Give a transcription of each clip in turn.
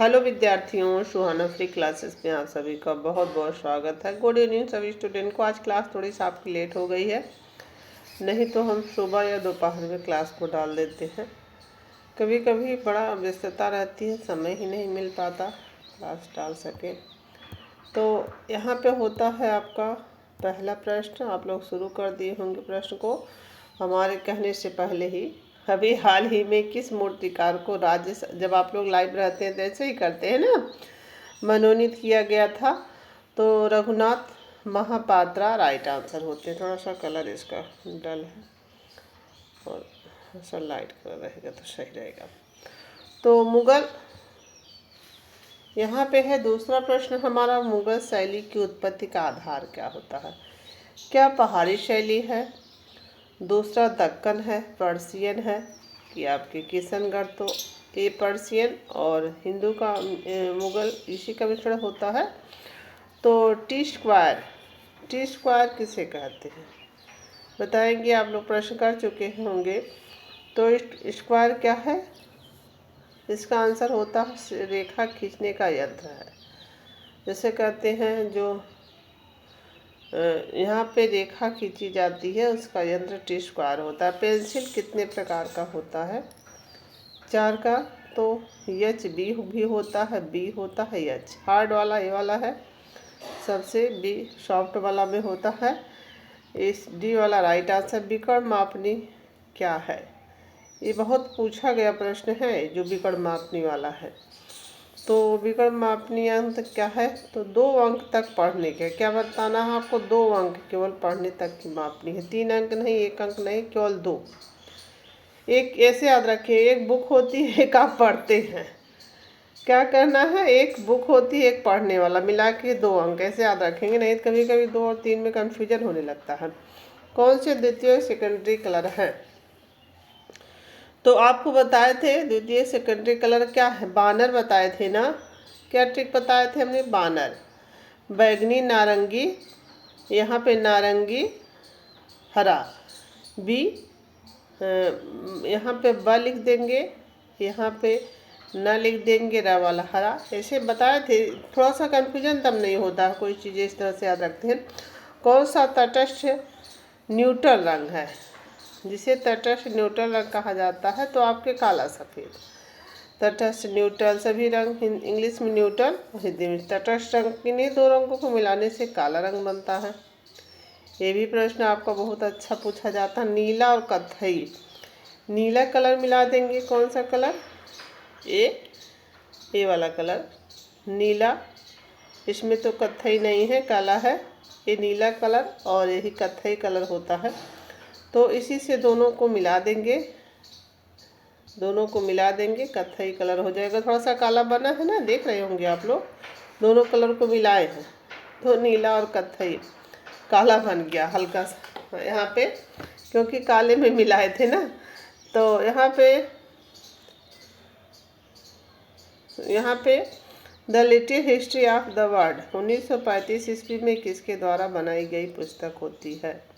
Hello विद्यार्थियों, सुहाना free classes में आप सभी का बहुत बहुत स्वागत है। गुड इवनिंग सभी स्टूडेंट को। आज क्लास थोड़ी सी आपकी लेट हो गई है, नहीं तो हम सुबह या दोपहर में क्लास को डाल देते हैं। कभी कभी बड़ा व्यस्तता रहती है, समय ही नहीं मिल पाता क्लास डाल सके। तो यहाँ पे होता है आपका पहला प्रश्न। आप लोग शुरू कर दिए होंगे प्रश्न को हमारे कहने से पहले ही। अभी हाल ही में किस मूर्तिकार को जब आप लोग लाइव रहते हैं तो ऐसे ही करते हैं ना, मनोनीत किया गया था? तो रघुनाथ महापात्रा राइट आंसर होते हैं। थोड़ा सा कलर इसका डल है और ऐसा लाइट कलर रहेगा तो सही रहेगा। तो मुगल, यहाँ पे है दूसरा प्रश्न हमारा, मुगल शैली की उत्पत्ति का आधार क्या होता है? क्या पहाड़ी शैली है, दूसरा दक्कन है, पर्शियन है कि आपके किशनगढ़? तो ये पर्शियन और हिंदू का मुगल इसी का मिश्रण होता है। तो टी स्क्वायर किसे कहते हैं बताएंगे? आप लोग प्रश्न कर चुके होंगे। तो स्क्वायर क्या है? इसका आंसर होता है रेखा खींचने का यंत्र है। जैसे कहते हैं जो यहाँ पे रेखा खींची जाती है उसका यंत्र टी स्क्वायर होता है। पेंसिल कितने प्रकार का होता है? 4 का। तो एच बी भी होता है, बी होता है, एच हार्ड वाला ये वाला है सबसे, बी सॉफ्ट वाला में होता है, इस डी वाला राइट आंसर। विकर्ण मापनी क्या है? ये बहुत पूछा गया प्रश्न है जो विकर्ण मापनी वाला है। तो विकर्ण मापनी अंक क्या है? तो 2 अंक तक पढ़ने के, क्या बताना है आपको? 2 अंक केवल पढ़ने तक की मापनी है। 3 अंक नहीं, 1 अंक नहीं, केवल 2। एक ऐसे याद रखिए, एक बुक होती है, एक आप पढ़ते हैं। क्या करना है? एक बुक होती है, एक पढ़ने वाला, मिला के 2 अंक, ऐसे याद रखेंगे। नहीं तो कभी कभी 2 और 3 में कन्फ्यूजन होने लगता है। कौन से द्वितीय सेकेंडरी कलर है? तो आपको बताए थे द्वितीय सेकेंडरी कलर क्या है, बानर बताए थे ना। क्या ट्रिक बताए थे हमने? बानर, बैगनी, नारंगी, यहाँ पे नारंगी हरा, बी यहाँ पे ब लिख देंगे, यहाँ पे न लिख देंगे, रा वाला हरा, ऐसे बताए थे। थोड़ा सा कन्फ्यूजन तब नहीं होता, कोई चीज़ें इस तरह से याद रखते हैं। कौन सा तटस्थ न्यूट्रल रंग है जिसे तटस्थ न्यूट्रल रंग कहा जाता है? तो आपके काला सफ़ेद। तटस्थ न्यूट्रल, सभी रंग इंग्लिश में न्यूट्रल, हिंदी में तटस्थ रंग। किन्हीं 2 रंगों को मिलाने से काला रंग बनता है। ये भी प्रश्न आपका बहुत अच्छा पूछा जाता है। नीला और कत्थई, नीला कलर मिला देंगे, कौन सा कलर? ए वाला कलर नीला। इसमें तो कत्थई नहीं है, काला है। ये नीला कलर और यही कत्थई कलर होता है। तो इसी से दोनों को मिला देंगे, दोनों को मिला देंगे, कत्थई कलर हो जाएगा। थोड़ा सा काला बना है ना, देख रहे होंगे आप लोग। दोनों कलर को मिलाए हैं तो नीला और कत्थई काला बन गया हल्का सा यहाँ पे, क्योंकि काले में मिलाए थे ना। तो यहाँ पे the little history of the world 1935 ईस्वी में किसके द्वारा बनाई गई पुस्तक होती है?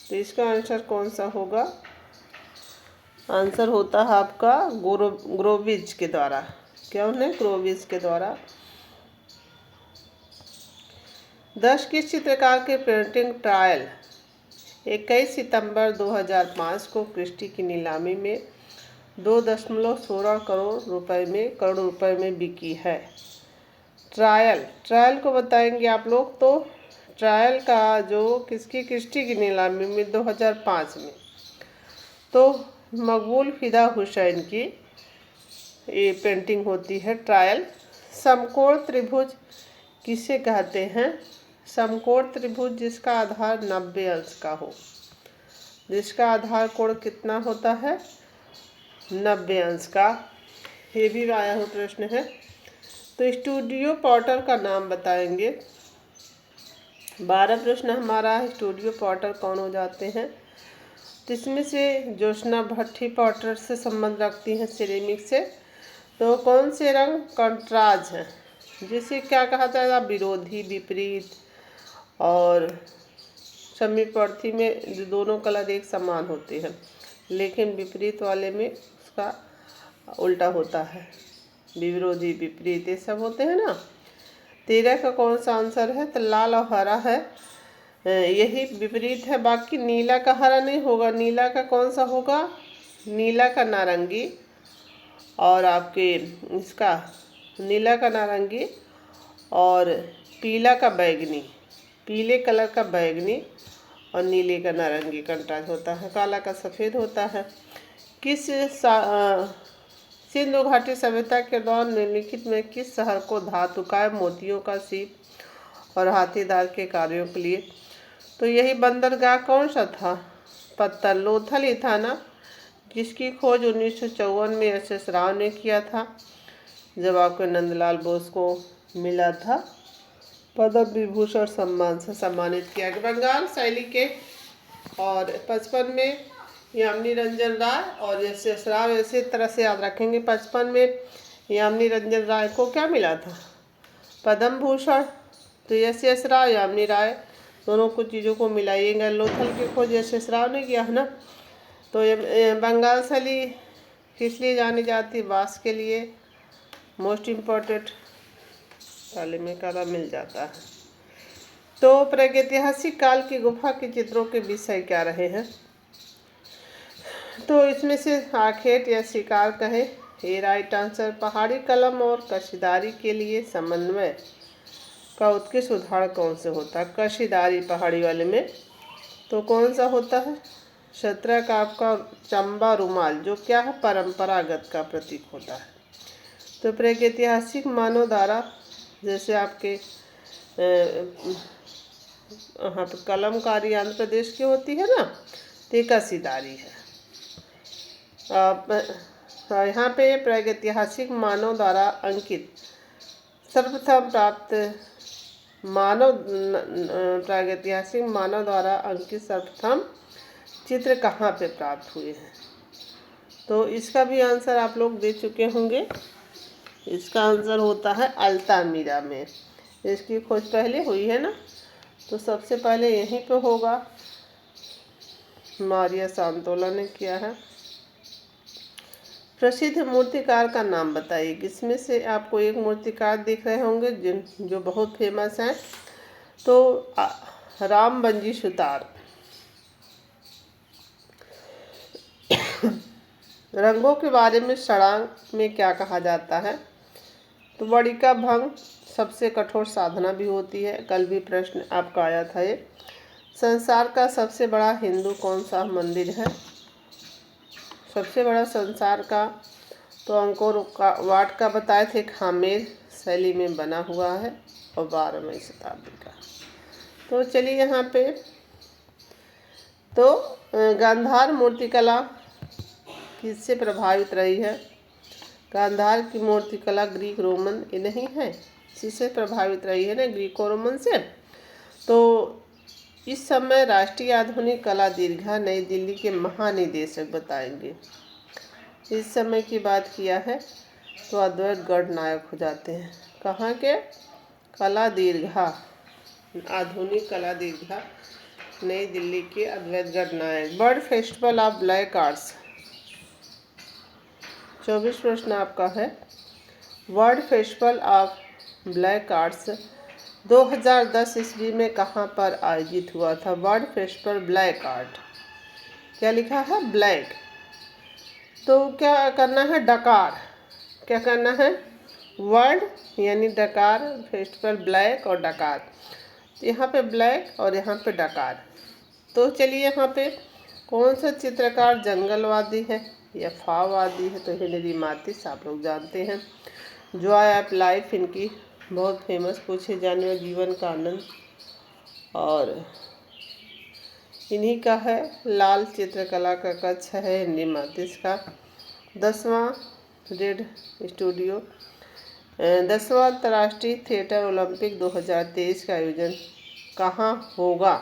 तो इसका आंसर कौन सा होगा? आंसर होता है आपका ग्रोविज के द्वारा। क्या उन्हें? ग्रोविज के द्वारा। 10 किस चित्रकार के पेंटिंग ट्रायल 21 सितंबर 2005 को क्रिस्टी की नीलामी में 2.16 करोड़ रुपए में बिकी है? ट्रायल को बताएंगे आप लोग। तो ट्रायल का जो किसकी, क्रिस्टी की नीलामी में 2005 में, तो मकबूल फिदा हुसैन की ये पेंटिंग होती है ट्रायल। समकोण त्रिभुज किसे कहते हैं? समकोण त्रिभुज जिसका आधार 90 अंश का हो, जिसका आधार कोण कितना होता है? 90 अंश का। ये भी आया हुआ प्रश्न है। तो स्टूडियो पॉटर का नाम बताएंगे। 12 प्रश्न हमारा स्टूडियो पॉटर कौन हो जाते हैं? इसमें से ज्योत्सना भट्टी पॉटर से संबंध रखती हैं, सिरेमिक से। तो कौन से रंग कंट्रास्ट हैं, जिसे क्या कहा जाएगा? विरोधी, विपरीत और समीपर्थी में दोनों कलर एक समान होते हैं, लेकिन विपरीत वाले में उसका उल्टा होता है। विरोधी, विपरीत, ये सब होते हैं ना। 13 का कौन सा आंसर है? तो लाल और हरा है, यही विपरीत है। बाकी नीला का हरा नहीं होगा, नीला का कौन सा होगा? नीला का नारंगी, और आपके इसका नीला का नारंगी और पीला का बैंगनी, पीले कलर का बैंगनी और नीले का नारंगी कंट्रास्ट होता है। काला का सफ़ेद होता है। किस सिंधु घाटी सभ्यता के दौरान निम्नलिखित में किस शहर को धातुकाय मोतियों का सीप और हाथीदार के कार्यों के लिए? तो यही बंदरगाह कौन सा था? पत्तल लोथल ही था ना, जिसकी खोज 1954 में एस.एस. राव ने किया था, जब आपके नंदलाल बोस को मिला था पद्म विभूषण सम्मान से सम्मानित किया गया। बंगाल शैली के और 55 में यामिनी रंजन राय और एस.एस. राव, इसी तरह से याद रखेंगे। 55 में यामिनी रंजन राय को क्या मिला था? पद्म भूषण। तो एस.एस. राव, यामिनी राय दोनों को चीज़ों को मिलाइएगा। लोथल की खोज एस.एस. राव ने किया है ना। तो ये बंगाल शैली किस लिए जानी जाती है? बाँस के लिए। मोस्ट इम्पोर्टेंट ताले में काला मिल जाता है। तो प्रागैतिहासिक काल की गुफा के चित्रों के विषय क्या रहे हैं? तो इसमें से आखेट या शिकार कहे, ये राइट आंसर। पहाड़ी कलम और कशीदारी के लिए समन्वय का उत्कृष्ट उदाहरण कौन से होता है? कशीदारी पहाड़ी वाले में तो कौन सा होता है? शतरा का आपका चंबा रुमाल, जो क्या है? परंपरागत का प्रतीक होता है। तो प्रागैतिहासिक मानव धारा जैसे आपके यहाँ पर कलमकारी आंध्र प्रदेश की होती है ना, तो कशीदारी है। यहाँ पे प्रागैतिहासिक मानव द्वारा अंकित सर्वप्रथम प्राप्त प्रागैतिहासिक मानव द्वारा अंकित सर्वप्रथम चित्र कहाँ पे प्राप्त हुए हैं? तो इसका भी आंसर आप लोग दे चुके होंगे। इसका आंसर होता है अल्तामीरा में। इसकी खोज पहले हुई है ना, तो सबसे पहले यहीं पे होगा, मारिया सांतोला ने किया है। प्रसिद्ध मूर्तिकार का नाम बताइए। इसमें से आपको एक मूर्तिकार दिख रहे होंगे जो बहुत फेमस हैं, तो रामबंजी सुतार। रंगों के बारे में षडांग में क्या कहा जाता है? तो वड़िका भंग सबसे कठोर साधना भी होती है। कल भी प्रश्न आपका आया था ये। संसार का सबसे बड़ा हिंदू कौन सा मंदिर है? सबसे बड़ा संसार का तो अंकोर वाट का बताए थे, खामेर शैली में बना हुआ है और 12वीं शताब्दी का। तो चलिए यहाँ पे तो गांधार मूर्तिकला किससे प्रभावित रही है? गांधार की मूर्तिकला ग्रीक रोमन ये नहीं है, इसी प्रभावित रही है ना, ग्रीको रोमन से। तो इस समय राष्ट्रीय आधुनिक कला दीर्घा नई दिल्ली के महानिदेशक बताएंगे। इस समय की बात किया है तो अद्वैत गणनायक हो जाते हैं। कहाँ के? कला दीर्घा, आधुनिक कला दीर्घा नई दिल्ली के Advaita Gananayak. World festival of black arts 24 प्रश्न आपका है। World festival of black arts 2010 ईस्वी में कहाँ पर आयोजित हुआ था? वर्ल्ड फेस्टिवल ब्लैक आर्ट, क्या लिखा है? ब्लैक। तो क्या करना है? डकार। क्या करना है? वर्ल्ड यानी डकार, फेस्टिवल ब्लैक और डकार। यहाँ पे ब्लैक और यहाँ पे डकार। तो चलिए यहाँ पे कौन सा चित्रकार जंगलवादी है या फाववादी है? तो हेनरी मातिस आप लोग जानते हैं। जॉय ऑफ लाइफ इनकी बहुत फेमस पूछे जाने वाले जीवन का आनंद, और इन्हीं का है। लाल चित्रकला का कच्छ है हेनरी मातिस का। 10वां रेड स्टूडियो 10वां अंतर्राष्ट्रीय थिएटर ओलंपिक 2023 का आयोजन कहाँ होगा?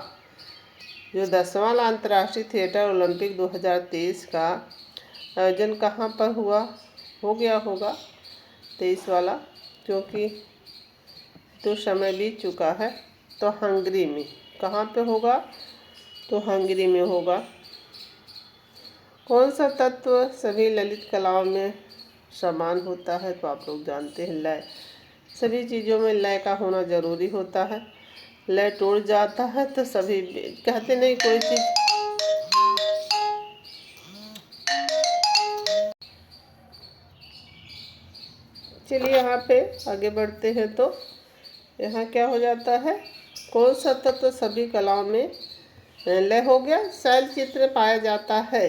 जो 10वां अंतर्राष्ट्रीय थिएटर ओलंपिक 2023 का आयोजन कहाँ पर हो गया होगा? 23 वाला, क्योंकि तो समय बीत चुका है। तो हंगरी में। कहाँ पे होगा? तो हंगरी में होगा। कौन सा तत्व सभी ललित कलाओं में समान होता है, तो आप लोग जानते हैं लय। सभी चीज़ों में लय का होना ज़रूरी होता है। लय टूट जाता है तो सभी कहते नहीं कोई चीज़। चलिए यहाँ पे आगे बढ़ते हैं। तो यहाँ क्या हो जाता है, कौन सा तत्व सभी कलाओं में लय हो गया, शैल चित्र पाया जाता है।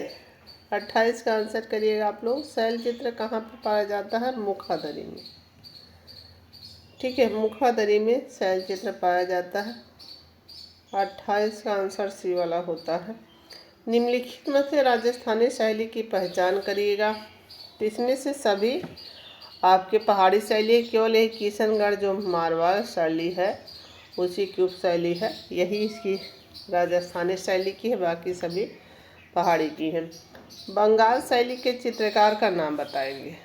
28 का आंसर करिएगा आप लोग। शैल चित्र कहाँ पर पाया जाता है, मुखादरी में। ठीक है, मुखादरी में शैल चित्र पाया जाता है। 28 का आंसर सी वाला होता है। निम्नलिखित में से राजस्थानी शैली की पहचान करिएगा। इसमें से सभी आपके पहाड़ी शैली, केवल एक किशनगढ़ जो मारवाड़ शैली है उसी की उपशैली है, यही इसकी राजस्थानी शैली की है, बाकी सभी पहाड़ी की है। बंगाल शैली के चित्रकार का नाम बताएंगे।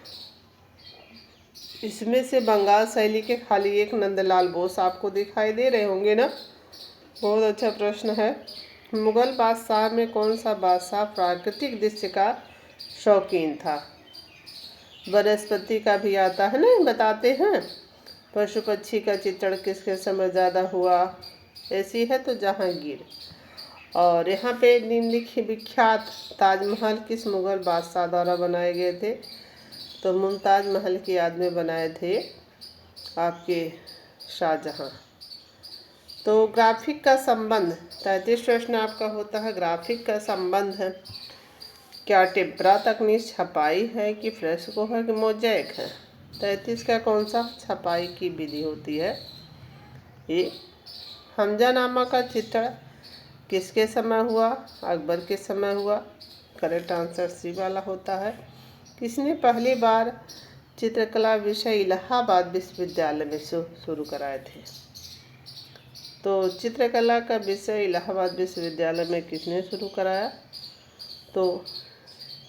इसमें से बंगाल शैली के खाली एक नंदलाल बोस आपको दिखाई दे रहे होंगे ना। बहुत अच्छा प्रश्न है। मुगल बादशाह में कौन सा बादशाह प्राकृतिक दृश्य का शौकीन था। वनस्पति का भी आता है ना, बताते हैं। पशु पक्षी का चित्रण किसके समय ज़्यादा हुआ, ऐसी है तो जहांगीर। और यहाँ पे निम्नलिखित विख्यात ताजमहल किस मुगल बादशाह द्वारा बनाए गए थे, तो मुमताज़ महल की याद में बनाए थे आपके शाहजहां। तो ग्राफिक का संबंध 33 प्रश्न आपका होता है। ग्राफिक का संबंध है क्या टेम्परा तकनीक छपाई है कि फ्रेस्को है कि मोज़ेक है। 33 का कौन सा छपाई की विधि होती है। ये हमजानामा का चित्रण किसके समय हुआ, अकबर के समय हुआ। करेक्ट आंसर सी वाला होता है। किसने पहली बार चित्रकला विषय इलाहाबाद विश्वविद्यालय में शुरू कराए थे। तो चित्रकला का विषय इलाहाबाद विश्वविद्यालय में किसने शुरू कराया, तो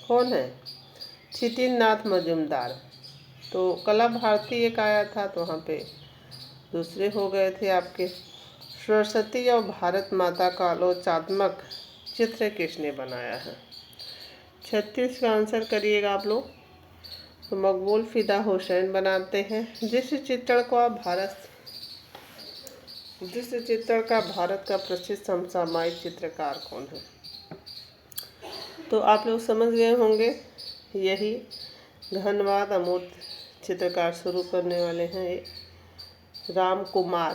कौन है, छितिन नाथ मजूमदार। तो कला भारती एक आया था, तो वहाँ पे दूसरे हो गए थे आपके। सरस्वती और भारत माता का आलोचनात्मक चित्र किसने बनाया है। 36 का आंसर करिएगा आप लोग। तो मकबूल फिदा हुसैन बनाते हैं। जिस चित्रण का भारत का प्रसिद्ध समसामयिक चित्रकार कौन है। तो आप लोग समझ गए होंगे, यही धनबाद अमूर्त चित्रकार शुरू करने वाले हैं। ये राम कुमार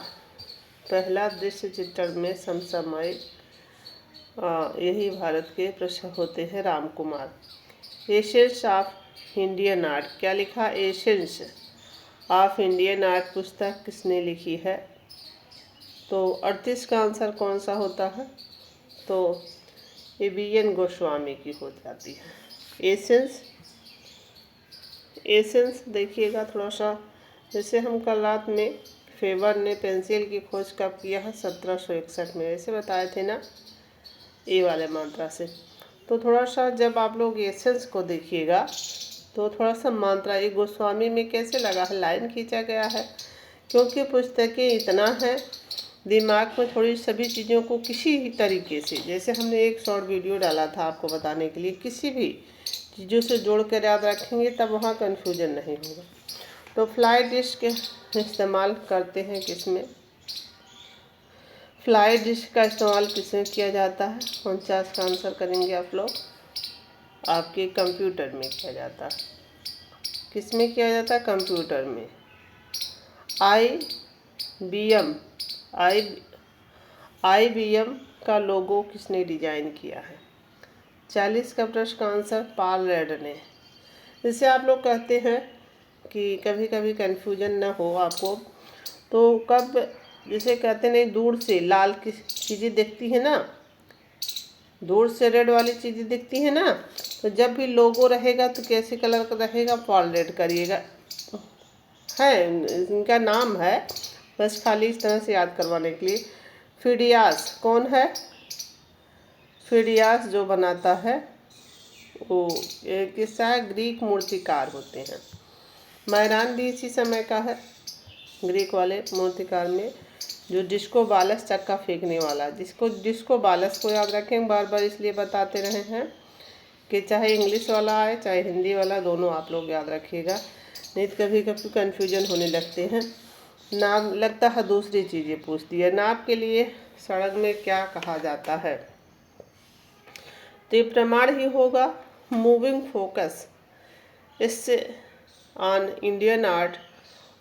पहला दृश्य चित्रण में समसामयिक, यही भारत के प्रसिद्ध होते हैं Ram Kumar. Essence of Indian art, क्या लिखा, एसेंस ऑफ इंडियन आर्ट पुस्तक किसने लिखी है। तो 38 का आंसर कौन सा होता है, तो ये BN गोस्वामी की हो जाती है। एसेंस देखिएगा थोड़ा सा। जैसे हम कल रात में फेबर ने पेंसिल की खोज कब किया है, 1761 में, ऐसे बताए थे ना, ए वाले मात्रा से। तो थोड़ा सा जब आप लोग एसेंस को देखिएगा तो थोड़ा सा मात्रा, ये गोस्वामी में कैसे लगा है, लाइन खींचा गया है, क्योंकि पुस्तकें इतना है दिमाग में थोड़ी सभी चीज़ों को किसी भी तरीके से, जैसे हमने एक शॉर्ट वीडियो डाला था आपको बताने के लिए, किसी भी चीज़ों से जोड़ कर याद रखेंगे तब वहाँ कन्फ्यूजन नहीं होगा। तो फ्लाई डिश के इस्तेमाल करते हैं किसमें, फ्लाई डिश का इस्तेमाल किसमें किया जाता है। 49 का आंसर करेंगे आप लोग। आपके कंप्यूटर में किया जाता है। किसमें किया जाता है, कंप्यूटर में। IBM का लोगो किसने डिजाइन किया है। 40 का प्रश्न का आंसर पॉल रेड ने। जैसे आप लोग कहते हैं कि कभी कभी कन्फ्यूजन ना हो आपको, तो कब जैसे कहते नहीं, दूर से लाल की चीज़ें दिखती है ना, दूर से रेड वाली चीज़ें दिखती है ना, तो जब भी लोगो रहेगा तो कैसे कलर का रहेगा, पॉल रेड करिएगा। है, इनका नाम है, बस खाली इस तरह से याद करवाने के लिए। फिडियास कौन है, फिडियास जो बनाता है वो किस्सा है, ग्रीक मूर्तिकार होते हैं। मैरान भी इसी समय का है। ग्रीक वाले मूर्तिकार में जो डिस्को बालस चक्का फेंकने वाला, डिस्को बालस को याद रखें, बार बार इसलिए बताते रहे हैं कि चाहे इंग्लिश वाला आए चाहे हिंदी वाला, दोनों आप लोग याद रखिएगा, नहीं तो कभी कभी कन्फ्यूजन होने लगते हैं। नाम लगता है दूसरी चीज़ें पूछती है। नाप के लिए सड़क में क्या कहा जाता है? तो ये प्रमाण ही होगा मूविंग फोकस। इससे ऑन इंडियन आर्ट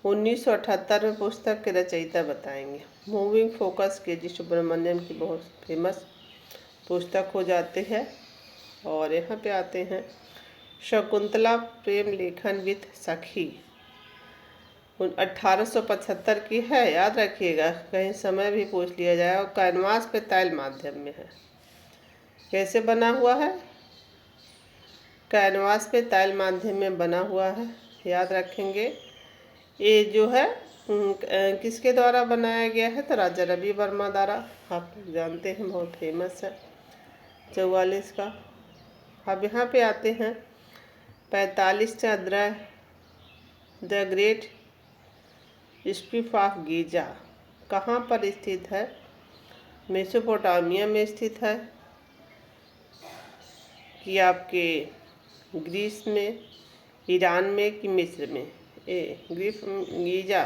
1978 में पुस्तक के रचयिता बताएंगे। मूविंग फोकस के जी सुब्रमण्यम की बहुत फेमस पुस्तक हो जाते हैं। और यहाँ पे आते हैं शकुंतला प्रेम लेखन विथ सखी 1875 की है, याद रखिएगा, कहीं समय भी पूछ लिया जाए। और कैनवास पे तैल माध्यम में है। कैसे बना हुआ है? कैनवास पे तैल माध्यम में बना हुआ है, याद रखेंगे। ये जो है किसके द्वारा बनाया गया है? तो राजा रवि वर्मा द्वारा, आप जानते हैं, बहुत फेमस है। 44 का। अब यहाँ पे आते हैं 45 अध्याय the great strip of Giza कहाँ पर स्थित है? मेसोपोटामिया में स्थित है कि आपके ग्रीस में, ईरान में कि मिस्र में? Giza,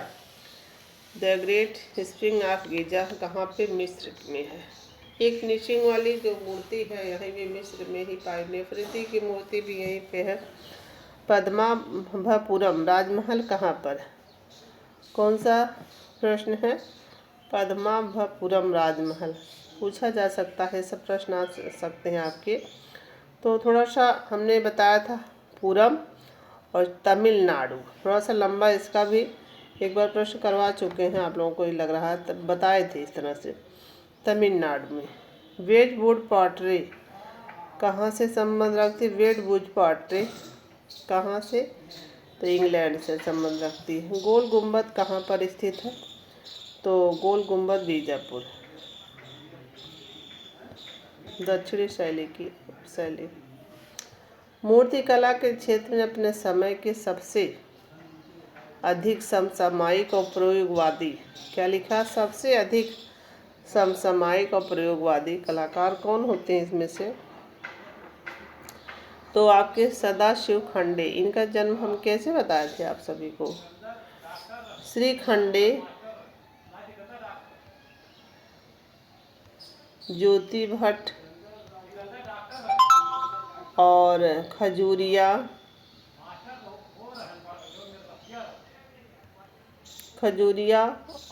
the great spring of Giza कहाँ पे? मिस्र में है। एक निशिंग वाली जो मूर्ति है यहीं भी मिस्र में ही पाई। नेफरिति की मूर्ति भी यहीं पे है। पद्माभपुरम राजमहल कहाँ पर? कौन सा प्रश्न है? पद्माभपुरम राजमहल पूछा जा सकता है, सब प्रश्न आ सकते हैं आपके। तो थोड़ा सा हमने बताया था पुरम और तमिलनाडु, थोड़ा सा लंबा, इसका भी एक बार प्रश्न करवा चुके हैं आप लोगों को, ये लग रहा है, तब बताए थे इस तरह से। तमिलनाडु में वेडवुड पॉटरी कहाँ से संबंध रखती? वेडवुड पॉटरी कहाँ से? तो इंग्लैंड से संबंध रखती है। गोल गुंबद कहाँ पर स्थित है? तो गोल गुंबद बीजापुर, दक्षिणी शैली की शैली। मूर्तिकला के क्षेत्र में अपने समय के सबसे अधिक समसामयिक और प्रयोगवादी, क्या लिखा? सबसे अधिक समसामयिक और प्रयोगवादी कलाकार कौन होते हैं इसमें से? तो आपके सदाशिव खंडे। इनका जन्म हम कैसे बताए थे आप सभी को? श्री खंडे, ज्योति भट्ट और खजूरिया,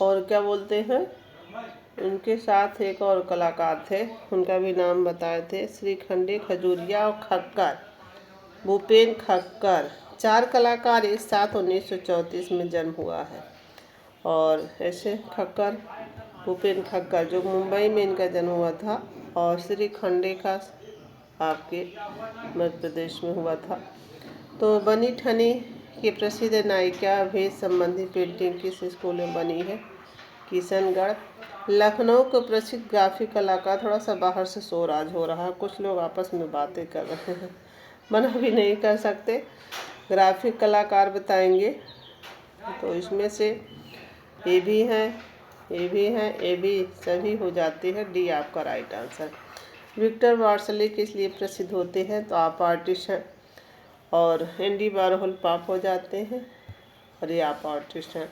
और क्या बोलते हैं, उनके साथ एक और कलाकार थे, उनका भी नाम बताए थे। श्री खंडे, खजूरिया और खक्कर, भूपेन खक्कर, 4 कलाकार एक साथ 1934 में जन्म हुआ है। और ऐसे खक्कर, भूपेन खक्कर जो मुंबई में इनका जन्म हुआ था, और श्री खंडे का आपके मध्य प्रदेश में हुआ था। तो बनी ठनी की प्रसिद्ध नायिका भेद संबंधी पेंटिंग किस स्कूल में बनी है? किशनगढ़। लखनऊ के प्रसिद्ध ग्राफिक कलाकार, थोड़ा सा बाहर से शोर आज हो रहा है, कुछ लोग आपस में बातें कर रहे हैं, मना भी नहीं कर सकते। ग्राफिक कलाकार बताएंगे, तो इसमें से ये भी हैं, ये भी हैं, ये भी सभी हो जाते हैं। डी आपका राइट आंसर। विक्टर वार्सली किस लिए प्रसिद्ध होते हैं? तो आप आर्टिस्ट हैं। और एंडी वारहोल पाप हो जाते हैं, और ये आप आर्टिस्ट हैं।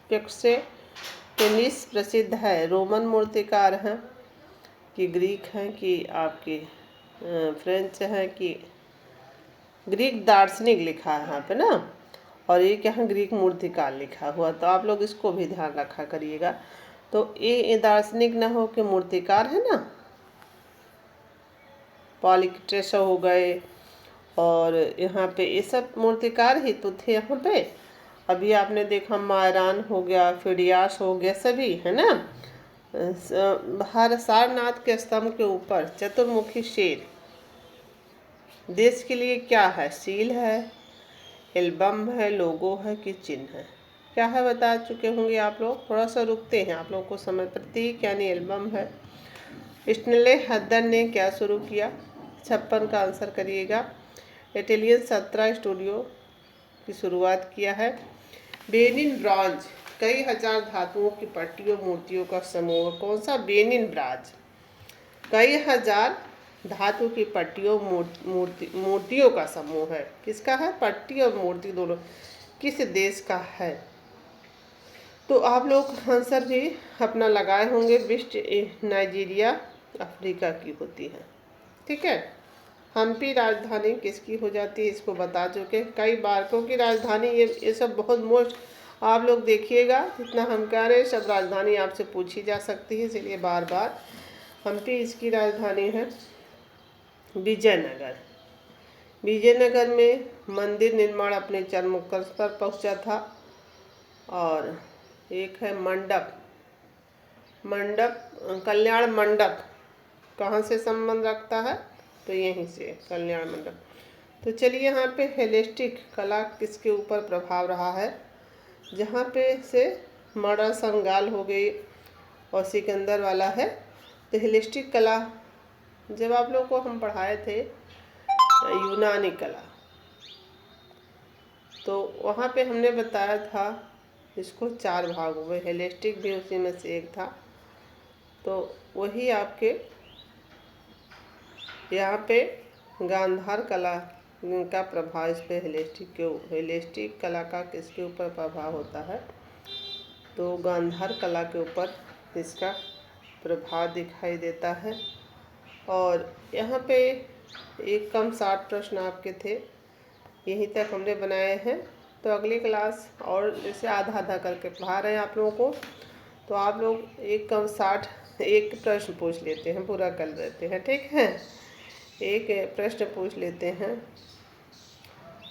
पेक्सेटेनिस प्रसिद्ध है, रोमन मूर्तिकार हैं कि ग्रीक हैं कि आपके फ्रेंच हैं कि ग्रीक दार्शनिक लिखा है यहाँ पे ना, और ये क्या है? ग्रीक मूर्तिकार लिखा हुआ, तो आप लोग इसको भी ध्यान रखा करिएगा। तो ये दार्शनिक ना हो के मूर्तिकार है ना, पॉलिक्ट्रेस हो गए, और यहाँ पे ये सब मूर्तिकार ही तो थे यहाँ पे। अभी आपने देखा मायरान हो गया, फिडियास हो गया, सभी है ना। सारनाथ के स्तंभ के ऊपर चतुर्मुखी शेर देश के लिए क्या है? सील है, एल्बम है, लोगो है कि चिन्ह है? क्या है बता चुके होंगे आप लोग, थोड़ा सा रुकते हैं आप लोगों को समय। प्रतीक यानी एल्बम है। स्नेले हदर ने क्या शुरू किया? 56 का आंसर करिएगा। इटालियन 17 स्टूडियो की शुरुआत किया है। बेनिन ब्रॉन्ज कई हजार धातुओं की पट्टियों मूर्तियों का समूह, कौन सा? बेनिन ब्रॉन्ज कई हजार धातु की पट्टियों मूर्तियों का समूह है। किसका है? पट्टी और मूर्ति दोनों। किस देश का है? तो आप लोग आंसर भी अपना लगाए होंगे। वेस्ट नाइजीरिया अफ्रीका की होती है। ठीक है। हम्पी राजधानी किसकी हो जाती है? इसको बता चुके कई बार, क्योंकि राजधानी ये सब बहुत मोस्ट आप लोग देखिएगा, जितना हम कह रहे हैं सब राजधानी आपसे पूछी जा सकती है, इसलिए बार बार। हम्पी इसकी राजधानी है। विजयनगर, विजयनगर में मंदिर निर्माण अपने चरमोत्कर्ष पर पहुंचा था। और एक है मंडप, कल्याण मंडप कहाँ से संबंध रखता है? तो यहीं से, कल्याण मंडप। तो चलिए यहाँ पे हेलेस्टिक कला किसके ऊपर प्रभाव रहा है? जहाँ पे से मॉडर्न संगाल हो गई और सिकंदर वाला है। तो हेलेस्टिक कला जब आप लोग को हम पढ़ाए थे यूनानी कला, तो वहाँ पे हमने बताया था इसको 4 भाग हुए, हेलेस्टिक भी उसी में से एक था। तो वही आपके यहाँ पे गांधार कला का प्रभाव इस पे हेलेस्टिक कला का किसके ऊपर प्रभाव होता है? तो गांधार कला के ऊपर इसका प्रभाव दिखाई देता है। और यहाँ पे एक कम 60 प्रश्न आपके थे, यहीं तक हमने बनाए हैं। तो अगली क्लास और जैसे आधा आधा करके पढ़ा रहे हैं आप लोगों को, तो आप लोग एक कम 60 एक प्रश्न पूछ लेते हैं, पूरा कर देते हैं। ठीक है, एक प्रश्न पूछ लेते हैं।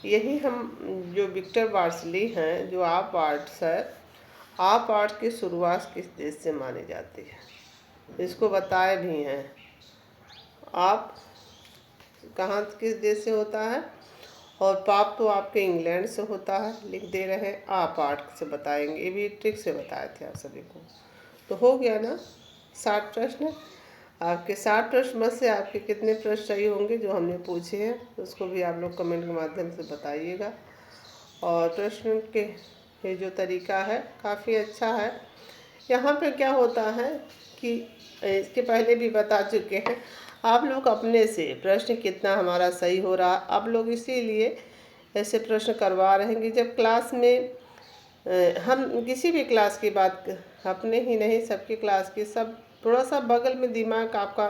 यही हम जो विक्टर बार्सली हैं, जो आप आर्ट्स है, आप आर्ट्स की शुरुआत किस देश से मानी जाती है? इसको बताए भी हैं। आप कहाँ किस देश से होता है? और पाप तो आपके इंग्लैंड से होता है, लिख दे रहे हैं। आप आर्ट से बताएंगे, ये भी ट्रिक से बताए थे आप सभी को। तो हो गया ना 60 प्रश्न। आपके 60 प्रश्न में से आपके कितने प्रश्न सही होंगे जो हमने पूछे हैं, उसको भी आप लोग कमेंट के माध्यम से बताइएगा। और प्रश्न के ये जो तरीका है काफ़ी अच्छा है। यहाँ पे क्या होता है कि इसके पहले भी बता चुके हैं, आप लोग अपने से प्रश्न कितना हमारा सही हो रहा, आप लोग इसीलिए ऐसे प्रश्न करवा रहे हैं कि जब क्लास में हम किसी भी क्लास की बात अपने ही नहीं सबकी क्लास की, सब थोड़ा सा बगल में दिमाग आपका,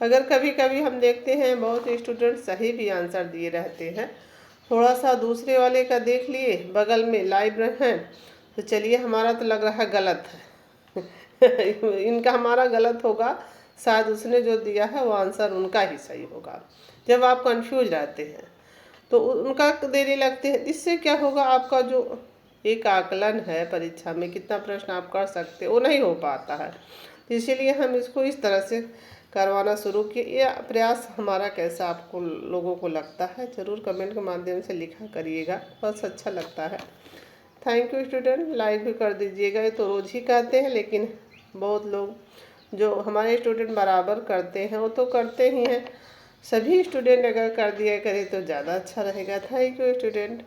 अगर कभी कभी हम देखते हैं बहुत स्टूडेंट सही भी आंसर दिए रहते हैं, थोड़ा सा दूसरे वाले का देख लिए बगल में लाइव हैं, तो चलिए हमारा तो लग रहा है गलत है इनका हमारा गलत होगा, शायद उसने जो दिया है वो आंसर उनका ही सही होगा। जब आप कंफ्यूज रहते हैं तो उनका देने लगते हैं, इससे क्या होगा, आपका जो एक आकलन है परीक्षा में कितना प्रश्न आप कर सकते वो नहीं हो पाता है। तो इसीलिए हम इसको इस तरह से करवाना शुरू किए। ये प्रयास हमारा कैसा आपको लोगों को लगता है, ज़रूर कमेंट के माध्यम से लिखा करिएगा, बस अच्छा लगता है। थैंक यू स्टूडेंट, लाइक भी कर दीजिएगा। ये तो रोज़ ही कहते हैं, लेकिन बहुत लोग जो हमारे स्टूडेंट बराबर करते हैं वो तो करते ही हैं। सभी स्टूडेंट अगर कर दिया करें तो ज़्यादा अच्छा रहेगा। Thank you student.